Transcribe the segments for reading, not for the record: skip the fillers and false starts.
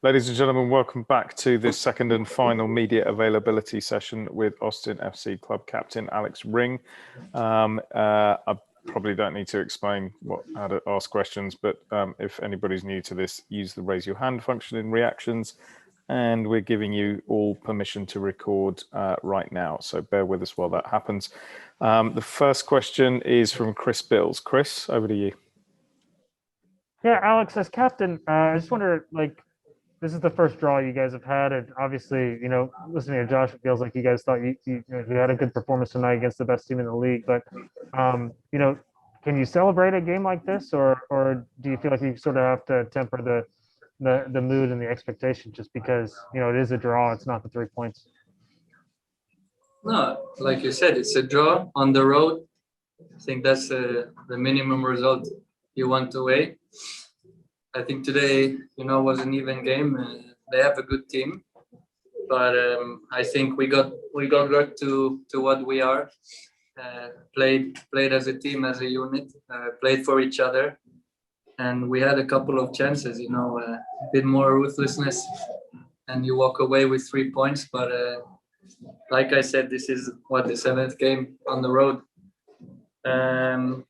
Ladies and gentlemen, welcome back to this second and final media availability session with Austin FC club captain Alex Ring. I probably don't need to explain how to ask questions, but if anybody's new to this, use the raise your hand function in reactions, and we're giving you all permission to record right now. So bear with us while that happens. The first question is from Chris Bills. Chris, over to you. Yeah, Alex, as captain, I just wonder, this is the first draw you guys have had, and obviously, listening to Josh, it feels like you guys thought you had a good performance tonight against the best team in the league. But, can you celebrate a game like this, or do you feel like you sort of have to temper the mood and the expectation just because it is a draw, it's not the 3 points? No, like you said, it's a draw on the road. I think that's the minimum result you want to weigh. I think today, was an even game. They have a good team, but I think we got back to what we are. Played as a team, as a unit. Played for each other, and we had a couple of chances. A bit more ruthlessness, and you walk away with 3 points. But like I said, this is the 7th game on the road, and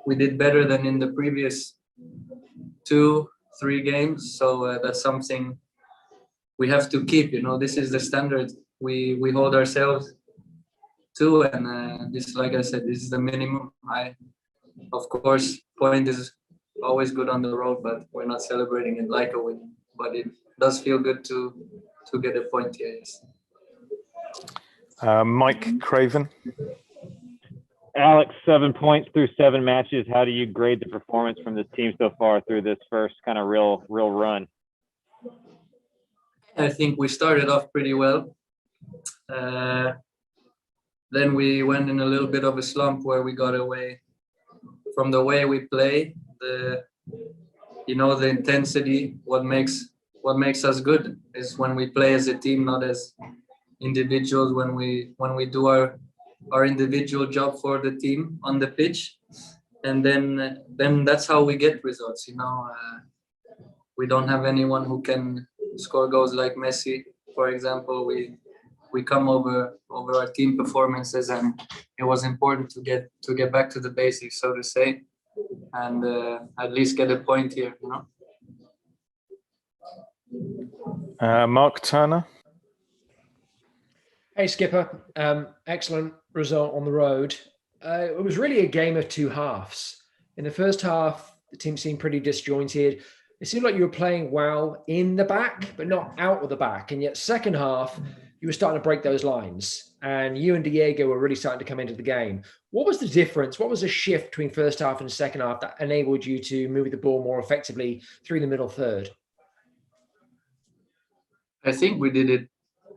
we did better than in the previous 2-3 games, so that's something we have to keep. This is the standard we hold ourselves to, and this, like I said, this is the minimum. Of course, point is always good on the road, but we're not celebrating it like a win. But it does feel good to get a point here. Yes. Mike Craven. Alex, 7 points through 7 matches. How do you grade the performance from this team so far through this first kind of real run? I think we started off pretty well. Then we went in a little bit of a slump where we got away from the way we play. The intensity. What makes us good is when we play as a team, not as individuals. When we do our individual job for the team on the pitch, and then that's how we get results. We don't have anyone who can score goals like Messi, for example. We come over our team performances, and it was important to get back to the basics, so to say, and at least get a point here. Mark Turner. Hey, Skipper. Excellent result on the road. It was really a game of two halves. In the first half, the team seemed pretty disjointed. It seemed like you were playing well in the back, but not out of the back. And yet second half, you were starting to break those lines. And you and Diego were really starting to come into the game. What was the difference? What was the shift between first half and second half that enabled you to move the ball more effectively through the middle third? I think we did it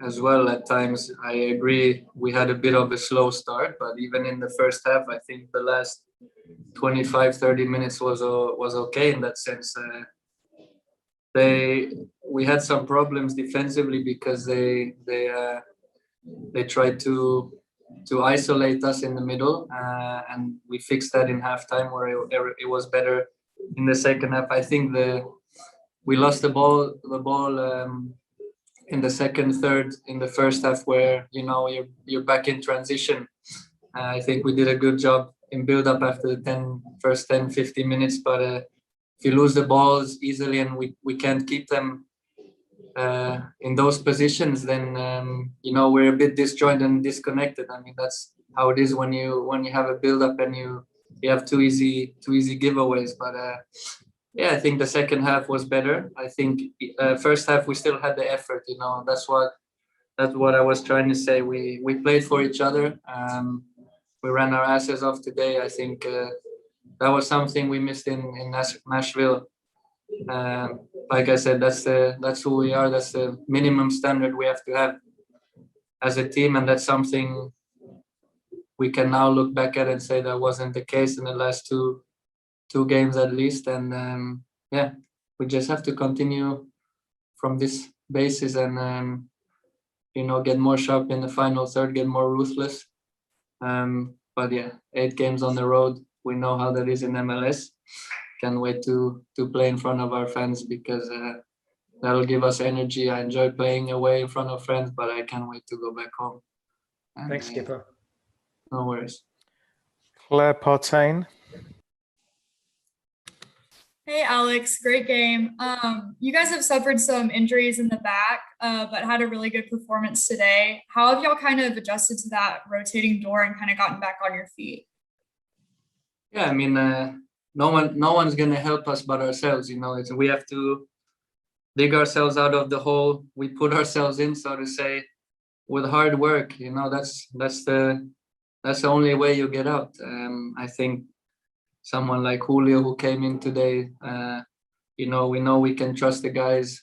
as well at times. I agree we had a bit of a slow start, but even in the first half, I think the last 25-30 minutes was okay in that sense. We had some problems defensively because they tried to isolate us in the middle, and we fixed that in halftime, where it was better in the second half. I think we lost the ball in the second third in the first half, where you're back in transition. I think we did a good job in build up after the first 10-15 minutes, but if you lose the balls easily and we can't keep them in those positions, then we're a bit disjointed and disconnected. I mean, that's how it is when you have a build up and you have too easy giveaways. But yeah, I think the second half was better. I think first half we still had the effort. That's what I was trying to say. We played for each other. We ran our asses off today. I think that was something we missed in Nashville. Like I said, that's who we are. That's the minimum standard we have to have as a team, and that's something we can now look back at and say that wasn't the case in the last two games at least. And yeah, we just have to continue from this basis and get more sharp in the final third, get more ruthless. But yeah, 8 games on the road, we know how that is in MLS. Can't wait to play in front of our fans, because that'll give us energy. I enjoy playing away in front of friends, but I can't wait to go back home. And, Thanks, Skipper. No worries. Claire Partain. Hey Alex, great game. You guys have suffered some injuries in the back, but had a really good performance today. How have y'all kind of adjusted to that rotating door and kind of gotten back on your feet? Yeah, I mean, no one's gonna help us but ourselves. You know, we have to dig ourselves out of the hole we put ourselves in, so to say, with hard work. You know, that's the only way you get out. I think someone like Julio, who came in today, you know we can trust the guys,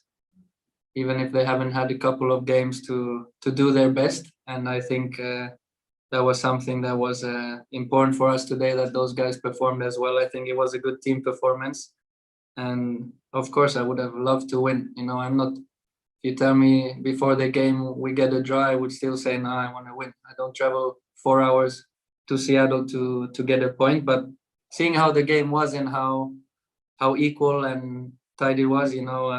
even if they haven't had a couple of games, to do their best. And I think that was something that was important for us today, that those guys performed as well. I think it was a good team performance. And of course, I would have loved to win. You know, I'm not, if you tell me before the game we get a draw, I would still say, no, I want to win. I don't travel 4 hours to Seattle to get a point. But seeing how the game was and how equal and tight it was, you know,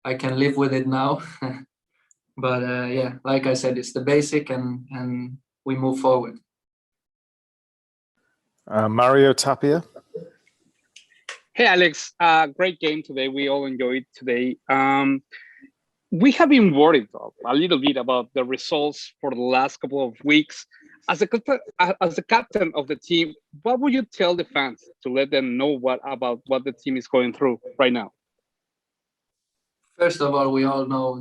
I can live with it now. But yeah, like I said, it's the basic, and we move forward. Mario Tapia. Hey, Alex, great game today. We all enjoyed today. We have been worried a little bit about the results for the last couple of weeks. As a captain of the team, what would you tell the fans to let them know about what the team is going through right now? First of all, we all know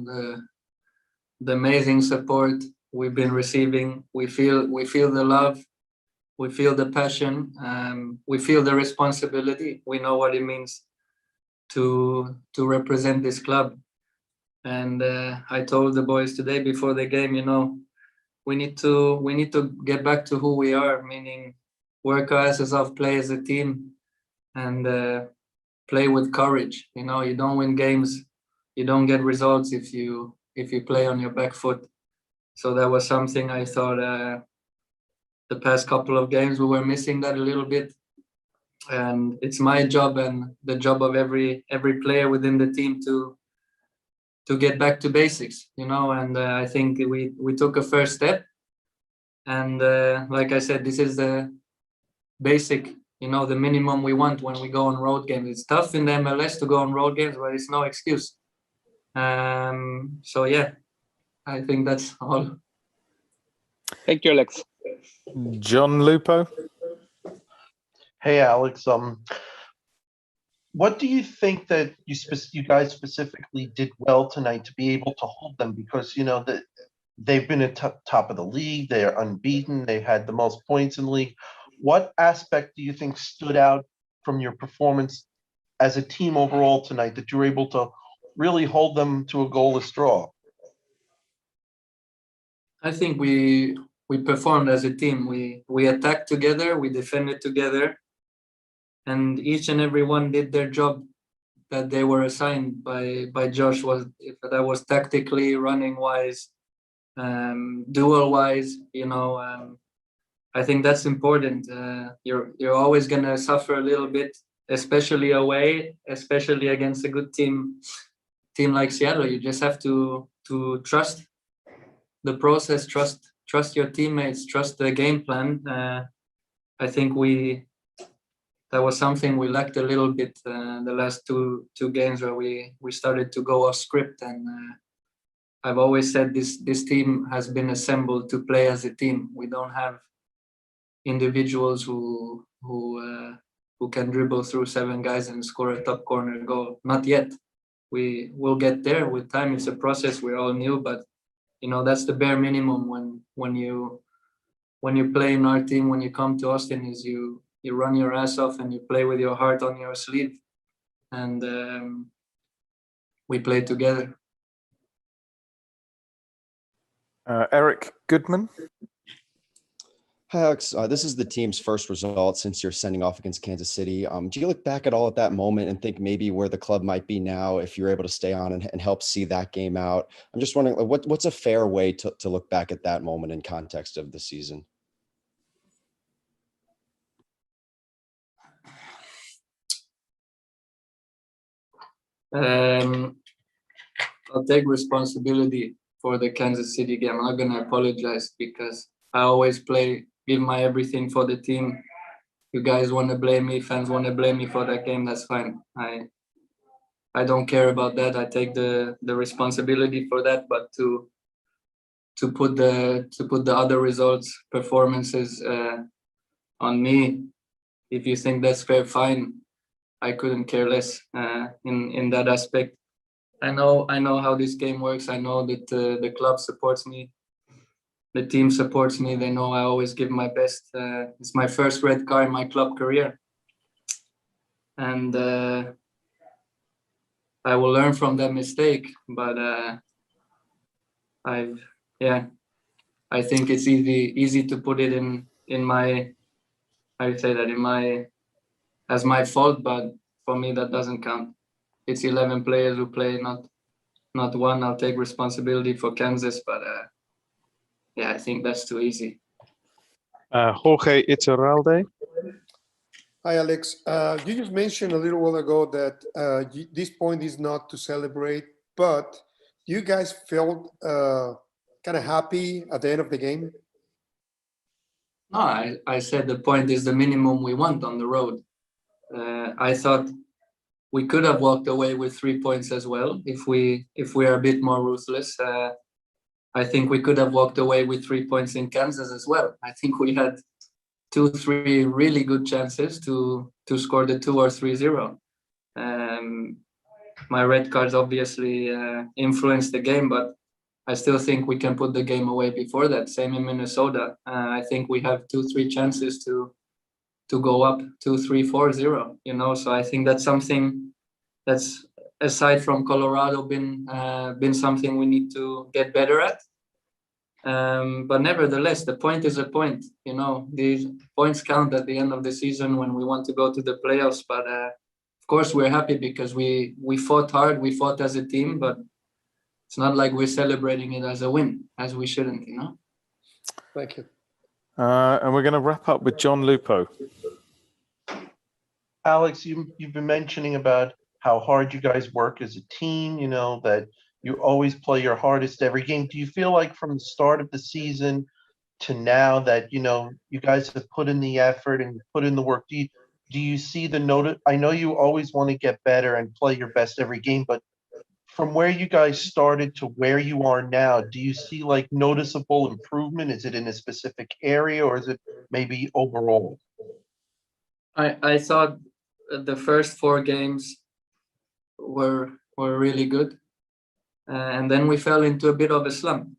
the amazing support we've been receiving. We feel the love, we feel the passion, we feel the responsibility. We know what it means to represent this club. And I told the boys today before the game, you know, we need to get back to who we are, meaning work our asses off, play as a team, and play with courage. You know, you don't win games, you don't get results if you play on your back foot. So that was something I thought the past couple of games we were missing that a little bit. And it's my job and the job of every player within the team to get back to basics, you know. And I think we took a first step. And like I said, this is the basic, you know, the minimum we want when we go on road games. It's tough in the MLS to go on road games, but it's no excuse. So yeah, I think that's all. Thank you, Alex. John Lupo. Hey, Alex. What do you think that you guys specifically did well tonight to be able to hold them? Because, you know, that they've been at top of the league. They're unbeaten. They had the most points in the league. What aspect do you think stood out from your performance as a team overall tonight that you were able to really hold them to a goalless draw? I think we performed as a team. We attacked together, we defended together, and each and every one did their job that they were assigned by Josh. If that was tactically, running wise, duel wise, you know. I think that's important. You're always gonna suffer a little bit, especially away, especially against a good team like Seattle. You just have to trust the process, trust your teammates, trust the game plan. I think that was something we lacked a little bit the last two games, where we started to go off script. And I've always said this team has been assembled to play as a team. We don't have individuals who can dribble through 7 guys and score a top corner goal. Not yet. We will get there with time. It's a process. We're all new, but you know, that's the bare minimum when you play in our team. When you come to Austin, is you run your ass off and you play with your heart on your sleeve, and we play together. Eric Goodman. Hi, Alex. This is the team's first result since you're sending off against Kansas City. Do you look back at all at that moment and think maybe where the club might be now if you're able to stay on and help see that game out? I'm just wondering, what's a fair way to look back at that moment in context of the season? I'll take responsibility for the Kansas City game. I'm not gonna apologize because I always give my everything for the team. You guys want to blame me, fans want to blame me for that game, that's fine. I don't care about that. I take the responsibility for that, but to put the other results, performances on me, if you think that's fair, fine. I couldn't care less in that aspect. I know how this game works. I know that the club supports me, the team supports me. They know I always give my best. It's my first red card in my club career, and I will learn from that mistake. But I think it's easy to put it in my, how do you say that, as my fault, but for me that doesn't count. It's 11 players who play, not one. I'll take responsibility for Kansas, but I think that's too easy. Jorge Iturralde. Hi, Alex. You just mentioned a little while ago that this point is not to celebrate, but you guys felt kind of happy at the end of the game? No, I said the point is the minimum we want on the road. I thought we could have walked away with 3 points as well if we are a bit more ruthless. I think we could have walked away with 3 points in Kansas as well. I think we had 2-3 really good chances to score the 2 or 3-0. My red cards obviously influenced the game, but I still think we can put the game away before that. Same in Minnesota. I think we have 2-3 chances to go up 2-3, 4-0. You know, so I think that's something that's, aside from Colorado, been something we need to get better at. But nevertheless, the point is a point. You know, these points count at the end of the season when we want to go to the playoffs. But of course, we're happy because we fought hard. We fought as a team, but it's not like we're celebrating it as a win, as we shouldn't. You know. Thank you. And we're going to wrap up with John Lupo. Alex, you've been mentioning about how hard you guys work as a team, you know, that you always play your hardest every game. Do you feel like from the start of the season to now that, you know, you guys have put in the effort and put in the work? Do you see the note? I know you always want to get better and play your best every game, but from where you guys started to where you are now, do you see like noticeable improvement? Is it in a specific area or is it maybe overall? I thought the first 4 games were really good, and then we fell into a bit of a slump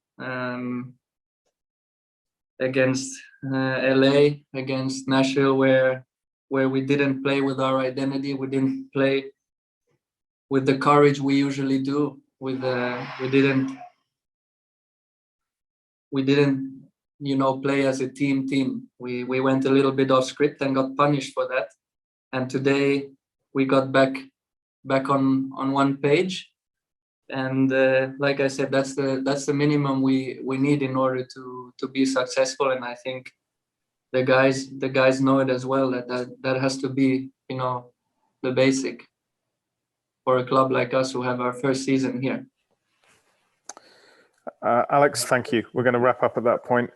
against LA, against Nashville, where we didn't play with our identity. We didn't play with the courage we usually do. We didn't you know, play as a team. We went a little bit off script and got punished for that. And today we got back on one page. And like I said, that's the minimum we need in order to be successful. And I think the guys know it as well, that has to be, you know, the basic for a club like us who have our first season here. Alex, thank you. We're going to wrap up at that point.